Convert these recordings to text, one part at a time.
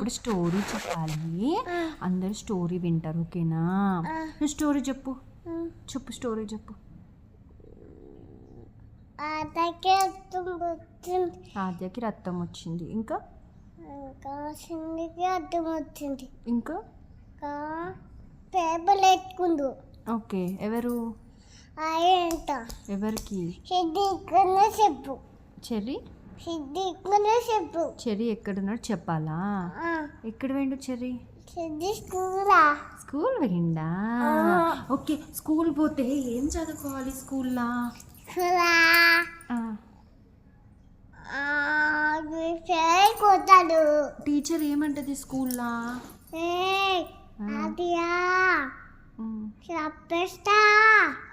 ఇప్పుడు స్టోరీ చెప్పాలి, అందరు స్టోరీ వింటారు, ఓకేనా? నువ్వు స్టోరీ చెప్పు, చెప్పు స్టోరీ చెప్పు. ఆద్యకి రక్తం వచ్చింది, ఇంకా అర్థం వచ్చింది, ఇంకా పేపర్ ఎత్తుకుందు. ఓకే, ఎవరు అయ్యంట ఎవరికి? సిద్ధిక్కనే చెప్పు, చెర్రీ సిద్ధిక్కనే చెప్పు. చెర్రీ ఎక్కడున్నాడు చెప్పాలా? ఎక్కడ వేయండు చెర్రీ? సిద్ధి స్కూలా స్కూల్ వేయండా? ఓకే, స్కూల్ పోతే ఏం చదువుకోవాలి స్కూల్లా? స్కూలా కొట్టాడు. టీచర్ ఏమంటది స్కూల్లా? అదియా చంపేస్తా,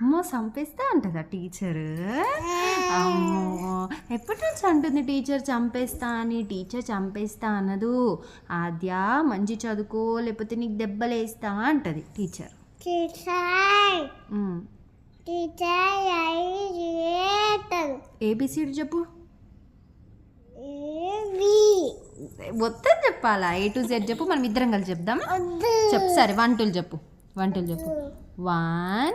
అమ్మో చంపేస్తా అంటదా టీచర్? అమ్మో, ఎప్పటి నుంచి అంటుంది టీచర్ చంపేస్తా అని? టీచర్ చంపేస్తా అన్నదు. ఆద్య మంచి చదువుకో లేకపోతే నీకు దెబ్బలేస్తా అంటది టీచర్. ఏబిసిడి చెప్పు. మొత్తం చెప్పాలా? A to Z చెప్పు, మనం ఇద్దరం కలిసి చెప్దాం. చెప్పు సరే, 1 2 చెప్పు. 1 2 చెప్పు. 1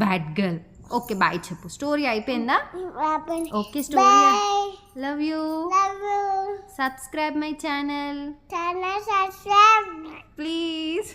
బ్యాడ్ గర్ల్. ఓకే బాయ్ చెప్పు. స్టోరీ అయిపోయిందా? Okay story. Love you. Subscribe my channel subscribe please.